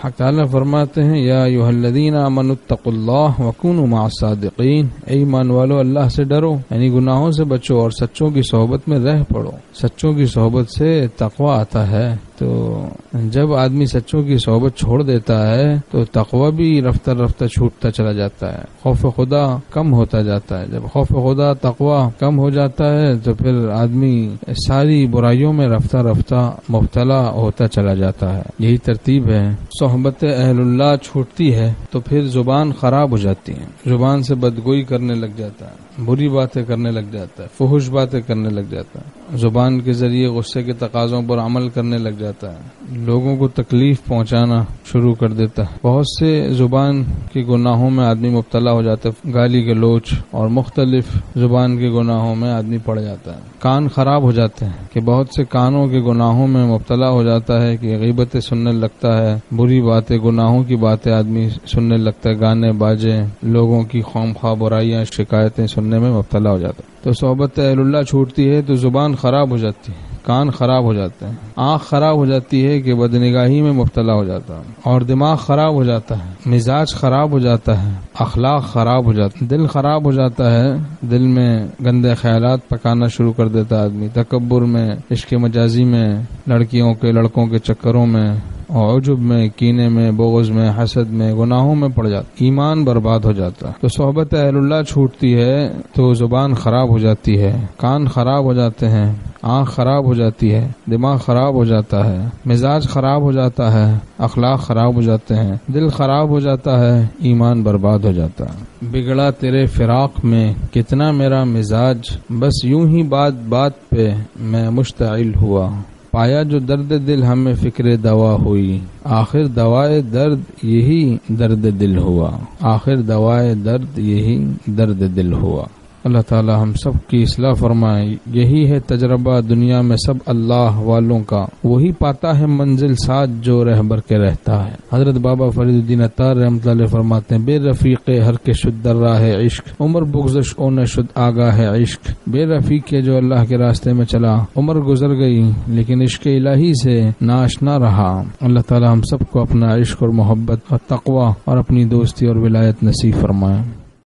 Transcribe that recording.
حق تعالیٰ فرماتے ہیں یا ایھا الذین آمنوا اتقوا اللہ وکونوا مع الصادقین، اے ایمان والو اللہ سے ڈرو، یعنی گناہوں سے بچو اور سچوں کی صحبت میں رہ پڑو۔ سچوں کی صحبت سے تقوی آتا ہے، تو جب آدمی سچوں کی صحبت چھوڑ دیتا ہے تو تقوی بھی رفتہ رفتہ چھوٹتا چلا جاتا ہے، خوف خدا کم ہوتا جاتا ہے۔ جب خوف خدا تقوی کم ہو جاتا ہے تو پھر آدمی ساری برائیوں میں رفتہ رفتہ مبتلا ہوتا چلا جاتا ہے۔ یہی ترتیب ہے۔ صحبت اہل اللہ چھوٹتی ہے تو پھر زبان خراب ہو جاتی ہے، زبان سے بدگوئی کرنے لگ جاتا ہے، بری باتیں کرنے لگ جاتا ہے، فحش باتیں کرنے لگ جاتا ہے، زبان کے ذریعے غصے کے تقاضوں پر عمل کرنے لگ جاتا ہے، لوگوں کو تکلیف پہنچانا شروع کر دیتا ہے۔ بہت سے زبان کے گناہوں میں آدمی مبتلا ہو جاتا ہے، گالی گلوچ اور مختلف زبان کے گناہوں میں آدمی پڑ جاتا ہے۔ کان خراب ہو جاتے ہیں کہ بہت سے کانوں کے گناہوں میں مبتلا ہو جاتا ہے کہ غیبتیں سننے لگتا ہے، بری باتیں گناہوں کی باتیں آدمی سننے لگتا ہے، گانے باجے، لوگوں کی خواہ برائیاں شکایتیں سننے میں مبتلا ہو جاتا ہے۔ تو صحبت اہل اللہ چھوٹتی ہے تو زبان خراب ہو جاتی ہے، کان خراب ہو جاتے ہیں، آنکھ خراب ہو جاتی ہے کہ بدنگاہی میں مبتلا ہو جاتا ہے، اور دماغ خراب ہو جاتا ہے، مزاج خراب ہو جاتا ہے، اخلاق خراب ہو جاتا ہے، دل خراب ہو جاتا ہے، دل میں گندے خیالات پکانا شروع کر دیتا ہے آدمی، تکبر میں، عشق مجازی میں، لڑکیوں کے لڑکوں کے چکروں میں، اور عجب میں، کینے میں، بغض میں، حسد میں، گناہوں میں پڑ جاتا، ایمان برباد ہو جاتا ہے۔ تو صحبت اہل اللہ چھوٹتی ہے تو زبان خراب ہو جاتی ہے، کان خراب ہو جاتے ہیں، آنکھ خراب ہو جاتی ہے، دماغ خراب ہو جاتا ہے، مزاج خراب ہو جاتا ہے، اخلاق خراب ہو جاتے ہیں، دل خراب ہو جاتا ہے، ایمان برباد ہو جاتا ہے۔ بگڑا تیرے فراق میں کتنا میرا مزاج، بس یوں ہی بات بات پہ میں مشتعل ہوا، پایا جو درد دل ہمیں فکر دوا ہوئی، آخر دوائے درد یہی درد دل ہوا، آخر دوائے درد یہی درد دل ہوا۔ اللہ تعالی ہم سب کی اصلاح فرمائے۔ یہی ہے تجربہ دنیا میں سب اللہ والوں کا، وہی پاتا ہے منزل ساتھ جو رہبر کے رہتا ہے۔ حضرت بابا فرید الدین عطار رحمۃ اللہ علیہ فرماتے ہیں، بے رفیق ہر کے شد در راہ عشق، عمر بگذش اون شد آگاہ عشق۔ بے رفیق کے جو اللہ کے راستے میں چلا، عمر گزر گئی لیکن عشق الہی سے ناشنا رہا۔ اللہ تعالی ہم سب کو اپنا عشق اور محبت اور تقوی اور اپنی دوستی اور ولایت نصیب فرمائے۔